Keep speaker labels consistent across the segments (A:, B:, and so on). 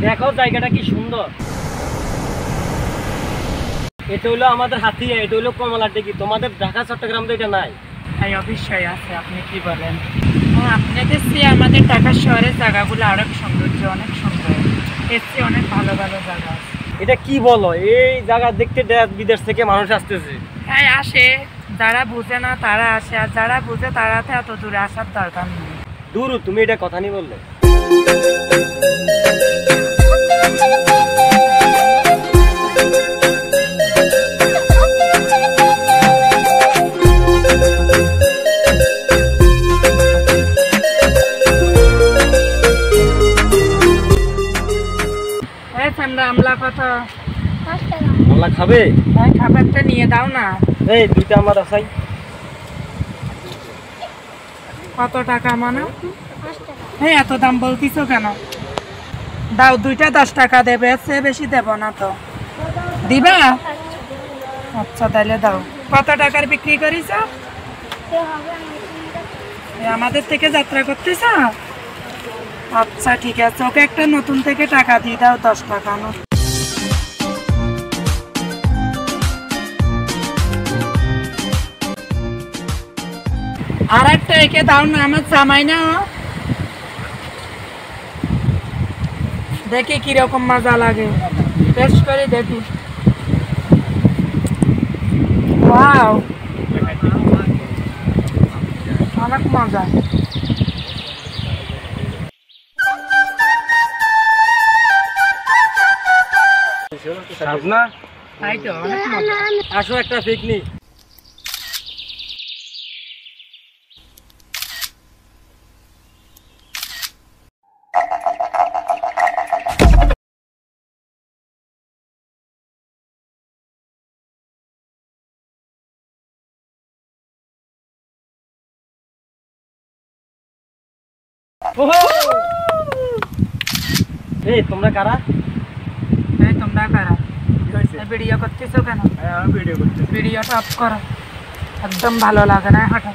A: দেখো জায়গাটা কি সুন্দর। এটা হলো আমাদের হাতিয়া, এটা হলো কমলার ডিগি। তোমাদের ঢাকা চট্টগ্রাম তো এটা নাই।
B: হ্যাঁ অবশ্যই আছে, আপনি কি বলেন। আপনাদের চেয়ে আমাদের ঢাকা শহরের জায়গাগুলো অনেক সৌন্দর্য, অনেক সুন্দর। এর চেয়ে অনেক ভালো ভালো জায়গা আছে।
A: এটা কি বলো, এই জায়গা দেখতে দেশ বিদেশ থেকে মানুষ আসতেছে।
B: হ্যাঁ আসে, যারা বুঝে না তারা আসে, আর যারা বুঝে তারা তো এত দূরে আসার দরকার নেই।
A: দূর, তুমি এটা কথা নি বললে।
B: আমলা কত?
A: আমলা খাবে?
B: হ্যাঁ খাবারটা নিয়ে দাও না।
A: এই দুইটা আমার আসাই।
B: কত টাকা মানে? হ্যাঁ এত দাম বলতিছো কেন? দাও, দুইটা 10 টাকা দেবে, সে বেশি দেব না তো। দিবা? আচ্ছা তাহলে দাও। কত টাকার বিক্রি করিস? আমাদের থেকে যাত্রা করতেছ? আচ্ছা ঠিক আছে, ওকে একটা নতুন থেকে টাকা দিয়ে দাও, 10 টাকা। আর একটা একে দাও না, আমার জামাই না। দেখি কিরকম মজা লাগে, টেস্ট করে দেখি। ওয়াও অনেক মজা। তাই তো অনেক মজা।
A: আসো একটা পিকনিক। এই তোমরা কারা?
B: এই তোমরা কারা? ভিডিও করতেছো কেন?
A: ভিডিও করতে।
B: ভিডিওটা অফ করো, একদম ভালো লাগে না। হাঁটো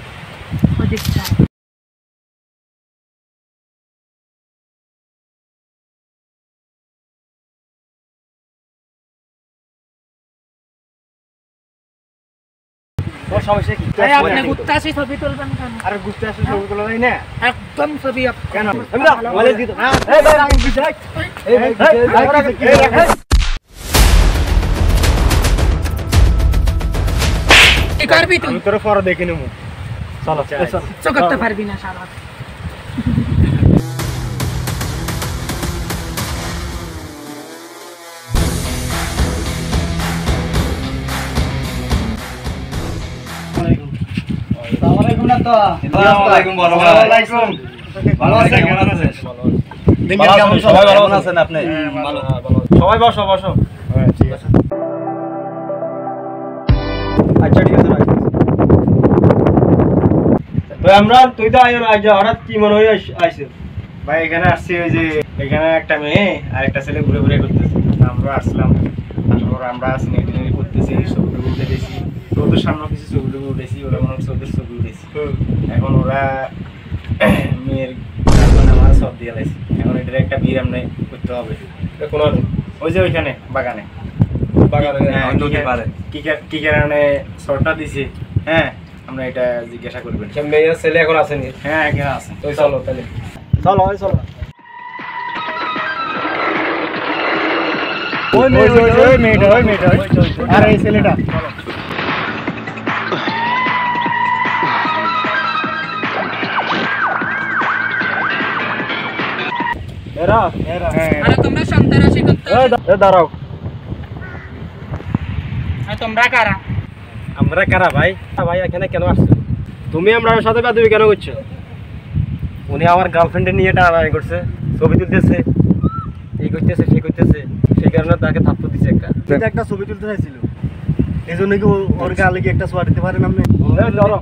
B: ওদিকটা।
A: সমস্যা কি?
B: আপনি ঘুরতে আসি ছবি তুলবেন কেন?
A: আরে ঘুরতে আসলে ছবি তোলা যায় না?
B: একদম ছবি অফ
A: কেন?
B: কি করবি তুই?
A: তোর পরে দেখে নেবো। চলো
B: চো করতে পারবি না সারা।
A: সবাই বসো বসো। আচ্ছা ঠিক আছে। আমরা তুই তো আইও না, হঠাৎ কি মনে হয় আইসে?
C: ভাই এখানে আসছি, ওই যে এখানে একটা মেয়ে আর একটা ছেলে ঘুরে ঘুরে করতেছে। আমরা আসলাম, আসার পর আমরা নেট করতেছি, ছবি উঠেছি। ওদের সামনে কিছু ছবি উঠেছি, ওরা মনে হচ্ছে ওদের ছবি উঠেছি। এখন ওরা মেয়ের আমার সব দিয়ে লাইছি। এখন এটার একটা বিয়ে আমরা করতে হবে। ওই যে ওইখানে বাগানে কি কারণে শর্টটা দিছি। হ্যাঁ আমরা এটা জিজ্ঞাসা করবেন।
A: মেয়ের ছেলে এখন আসেনি?
C: হ্যাঁ এখানে আছে।
A: তো চলো তাহলে, চলো চলো।
C: ওই মেয়েটা আর এই ছেলেটা।
B: আরে তোমরা সন্ত্রাসী করতে?
A: দাঁড়াও।
B: তোমরা কারা?
A: আমরা কারা ভাই? ভাই এখানে কেন আসছো? তুমি আমার সাথে বেয়াদবি কেন করছো? উনি আমার গার্লফ্রেন্ডে নিয়ে টানাটানি করছে, ছবি তুলতেছে, এই করতেছে সেই করতেছে, সেই কারণে তাকে থাপ্পড় দিচ্ছে একটা ছবি তুলতে চাইছিল। এই জন্য কি ওর গালে কি একটা ছোঁয়া দিতে পারেন আপনি? ধরো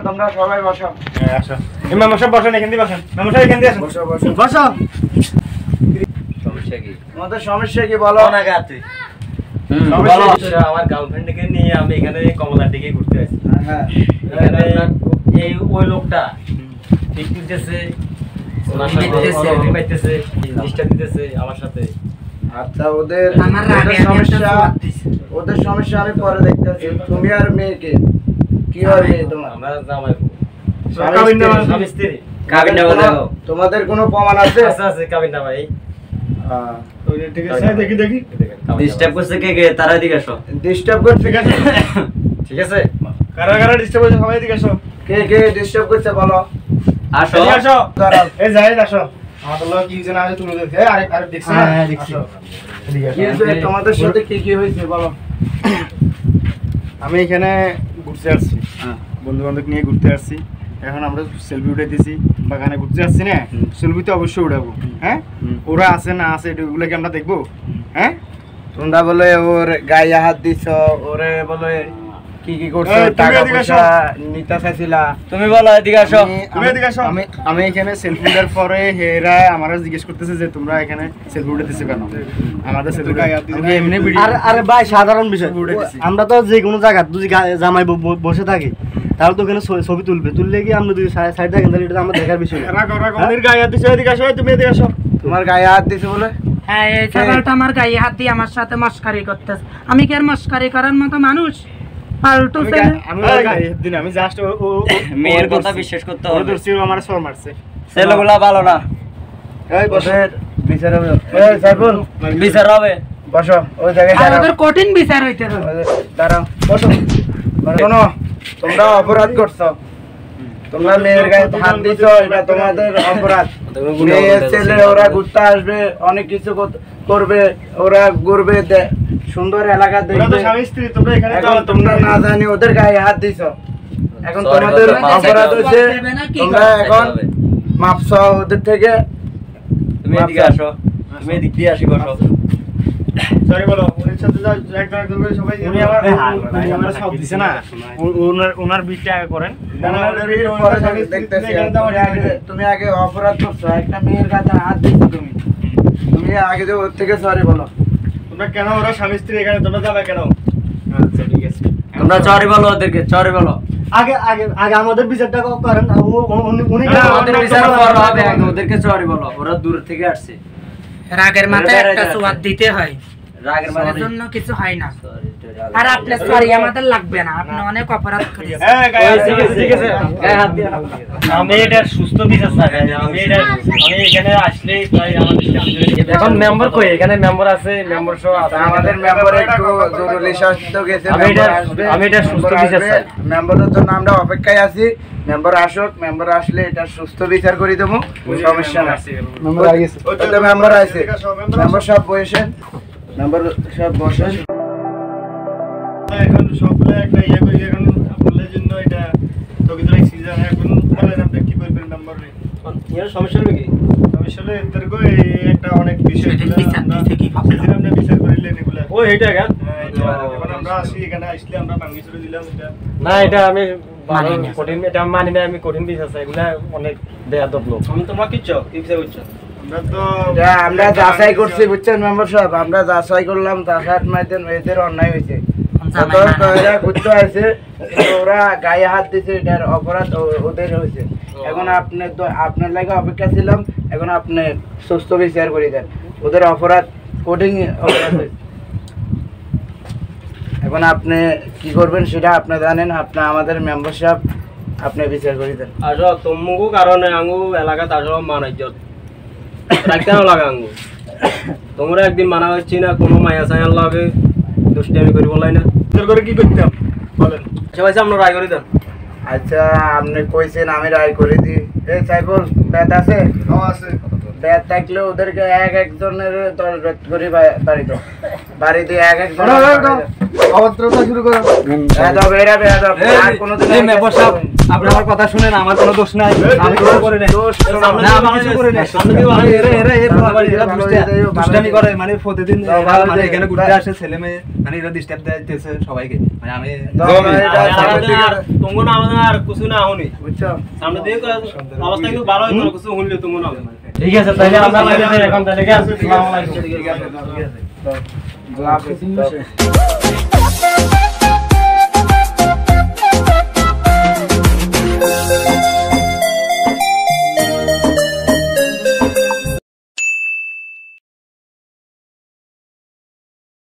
A: তোমরা সবাই বসো। বসেন, এখান দিয়ে বসেন। এখান দিয়ে আসেন। বসো।
D: সমস্যা কি?
E: তোমাদের সমস্যা কি বলো?
A: সমস্যা আমার গার্লফ্রেন্ডকে নিয়ে আমি এখানে কমলার দিকে ঘুরতে আসি।
E: হ্যাঁ
A: এখানে এই ওই লোকটা ঠিক দিতেছে, ডিস্টার্ব দিতেছে আমার সাথে।
E: আচ্ছা ওদের
B: আমার রাগে
E: ওদের
B: আমি
E: সমস্যা
B: একটা জবাব দিছি।
E: ওদের সমস্যা আমি পরে দেখতেছি। তুমি আর মেয়েকে কি হয় মেয়ে তোমার?
A: আমরা জামাই
E: স্বামী স্ত্রী?
D: কাবিনটা বলো।
E: তোমাদের কোনো প্রমাণ আছে?
A: আছে আছে কাবিনটা ভাই।
C: ঠিক আছে দেখি দেখি
D: ডিস্টার্ব করছে কে কে? তারা দিকে আসো।
E: ডিস্টার্ব করছে?
C: ঠিক আছে
A: ঠিক আছে,
C: কারা কারা ডিস্টার্ব হয়েছে সবাই দিকে আসো
E: কে কে ডিস্টার্ব করছে বলো?
D: আসো।
C: এদিকে আসো
E: দাঁড়াও।
C: এই জাহিদ আসো আমাদের লোক কি জানা আছে তুমি দেখছো আরেক আরেক দেখছো না
E: হ্যাঁ, দেখছি।
C: আসো। এদিকে
E: কি
C: আসো।
E: হয়েছে তোমাদের সাথে কি হয়েছে বলো?
C: আমি এখানে ঘুরতে আসছি, বন্ধু বান্ধব নিয়ে ঘুরতে আসছি। এখন আমরা সেলফি উঠাইতেছি, বাগানে ঘুরতে আসছি না, সেলফি তো অবশ্যই উঠাবো। হ্যাঁ, ওরা আছে না আছে এগুলো কি আমরা দেখবো? হ্যাঁ,
E: তোমরা বলে ওর গায়ে হাত দিছ, ওরে বলে কি কি করছো,
C: এই, তুমি
E: টাকা
C: এদিকে
E: পয়সা
C: আসো।
E: নিতে চাইছিলা।
D: তুমি বলো, এদিকে আসো।
C: তুমি এদিকে আসো। আমি এখানে সেলফি উঠার পরে হেরা আমারা জিজ্ঞেস করতেছে যে তোমরা এখানে সেলফি উঠাতেছো কেন? আমাদের সেলফি আমি এমনি ভিডিও
F: আরে ভাই সাধারণ বিষয়,
C: উঠাইতেছি।
F: আমরা তো যে কোনো জায়গা যদি জামাই বসে থাকি তাহলে তো ওখানে ছবি তুললে কি আমরা দুই সাইড থাকেন, তাহলে এটা তো আমার দেখার বিষয় না।
C: রাগ রাগ ওদের গায়ে হাত দিছো, এদিকে আসো, তুমি এদিকে আসো।
E: তোমার গায়ে হাত দিছে বলে?
B: হ্যাঁ, এই ছাগলটা আমার গায়ে হাত দিয়ে আমার সাথে মস্কারি করতেছে। আমি কি আর মস্কারি করার মতো মানুষ? পাল্টু ছেলে।
C: আমি ওর গায়ে হাত দিই না, আমি জাস্ট
D: মেয়ের কথা বিশ্বাস করতে হবে।
C: ধরছি, ও আমার সর মারছে।
D: ছেলেগুলা ভালো না,
E: এই বসের বিচার হবে। এই সাইফুল
D: বিচার হবে।
E: বসো, ওই জায়গায়
B: আর
E: দাঁড়াও।
B: ওদের কঠিন বিচার হইতে হবে।
E: দাঁড়াও, বসো। শোনো, তোমরা অপরাধ করছো, তোমরা মেয়ের গায়ে হাত দিছো, এটা তোমাদের অপরাধ। মেয়ে ছেলে ওরা ঘুরতে আসবে, অনেক কিছু করবে, ওরা ঘুরবে, সুন্দর এলাকা
C: ওরা তো
E: দেখবে।
C: স্বামী স্ত্রী, তোমরা এখানে
E: এখন তোমরা না জানি ওদের গায়ে হাত দিছো, এখন
D: Sorry,
E: তোমাদের
D: বলতে হবে।
E: অপরাধ হচ্ছে,
B: দেবে না কি
E: তোমরা
B: করতে
E: এখন
D: হবে?
E: মাপছ ওদের থেকে।
D: তুমি এদিকে আসো, তুমি এদিক দিয়ে আসি বসো।
C: সরি বলো, ওর সাথে যা একজন একজন করে সবাই উনি আমার সব দিছে না, ওনার বিটটা আগে করেন।
E: দেখতেছি, তুমি আগে অপরাধ করছো, একটা মেয়ের কাছে হাত দিচ্ছ, তুমি আগে যে ওর থেকে সরি বলো।
C: তোমরা কেন ওরা স্বামী স্ত্রী এখানে তোমরা যাবে কেন? আচ্ছা ঠিক আছে,
D: তোমরা চরি বলো ওদেরকে, চরি বলো।
F: আগে আগে আগে আমাদের বিচারটা করেন, উনি
C: হ্যাঁ,
D: ওদের বিচার করা হবে আগে, ওদেরকে চরি বলো। ওরা দূর থেকে আসছে,
B: রাগের মাথায় একটা সোয়াদ দিতে হয়,
D: রাগের মাঝে।
B: সেজন্য কিছু হয় না। আর আপনি সরি আমাদের লাগবে না, আপনি অনেক অপরাধ করেছেন।
C: হ্যাঁ গায়ে হাত
A: ঠিক আছে, ঠিক আছে।
D: গায়ে হাত দিয়ে
A: আমি এটা সুস্থ বিচার চাই। আমি এখানে আসলে প্রায় আমাদের এখন মেম্বার কই? এখানে মেম্বার আছে, মেম্বার সহ আছে।
E: আমাদের মেম্বার একটু জরুরি স্বাস্থ্য গেছে,
A: আমি এটা সুস্থ বিচার চাই।
E: মেম্বারের জন্য আমরা অপেক্ষায় আছি। মেম্বার আসুক, মেম্বার আসলে এটা সুস্থ বিচার করে দেবো, সমস্যা না। মেম্বার আছে, মেম্বার সব বসেন, মেম্বার সব বসেন।
C: এখন সবগুলো একটা ইয়ে করি, এখন আপনাদের জন্য এটা তকিত রাখছি যে এখন বলেন আপনি কি করবেন নাম্বারে।
A: এর সমস্যা হবে কি?
C: আসলে এদেরকে একটা অনেক বিষয়
B: সেটা বিচার দিতে কি ভাবলাম?
C: আপনি বিচার করিলেন এগুলা।
A: ও এটা কেন?
C: এখন আমরা আসি, এখানে আসলে আমরা ভাঙি চুরে দিলাম এটা।
A: না এটা আমি
B: মানি না।
A: কঠিন, এটা আমি মানি না। আমি কঠিন বিচার চাই, এগুলা অনেক বেয়াদব লোক। তোমরা কি চাও? কি বিচার করছো?
C: আমরা তো
E: যা আমরা যাচাই করছি, বুঝছেন মেম্বার সাহেব, আমরা যাচাই করলাম, যাচাই মাইতেন এদের অন্যায় হয়েছে।
B: জামাই মানা।
E: তো এরা ঘুরতে আসছে, কিন্তু ওরা গায়ে হাত দিছে, এটার অপরাধ ওদের হয়েছে। এখন আপনি তো আপনার লাগে অপেক্ষা ছিলাম, এখন আপনি সুস্থ বিচার করে দেন, ওদের অপরাধ কঠিন অপরাধ হয়েছে। এখন আপনি কি করবেন সেটা আপনি জানেন, আপনি আমাদের মেম্বার সাহেব, আপনি বিচার করে দেন।
A: আসো তোমাকে কারণে আঙ্গু এলাকাতে আসলে মানাইজত রাখতে লাগে আঙ্গু। তোমরা একদিন মানা হচ্ছি না, কোনো মায়া সায়ান লাগে দুষ্টামি করি বলাই না।
C: তোর করে কি করতাম বলেন?
A: সবাই আপনার রায় করে দেন।
E: আচ্ছা আপনি কইছেন, আমি রায় করে দিই। এই সাইফুল ব্যাট আছে?
C: আছে।
E: ব্যাট থাকলে ওদেরকে এক একজনের 10 ব্যাট করে বাড়ি দাও, বাড়ি দিয়ে এক একজন
C: অভদ্রতা শুরু করো।
E: বেয়াদব, এরা বেয়াদব। আর কোনোদিন
F: এই মেম্বার সাহেব, আপনি আমার কথা শুনেন, আমার কোনো দোষ নাই, আমি কিছু করে নাই।
E: দোষ
F: না, আমি কিছু করে নাই। দুষ্টামি করে, মানে প্রতিদিন এরা মানে এখানে ঘুরতে আসে, ছেলে মেয়ে, মানে এরা ডিস্টার্ব দিতেছে সবাইকে, মানে আমি
A: তোমার না আমাদের আর কিছু না হনি,
E: বুঝছো?
A: সামনে দিয়ে অবস্থা কিন্তু ভালো হইতো, কিছু শুনলে তোমার না। ঠিক আছে তাহলে আমরা বাইরে এখন তাহলে গেল আসসালামু আলাইকুম
E: ঠিক আছে, ঠিক আছে। তো, আল্লাহ হাফেজ।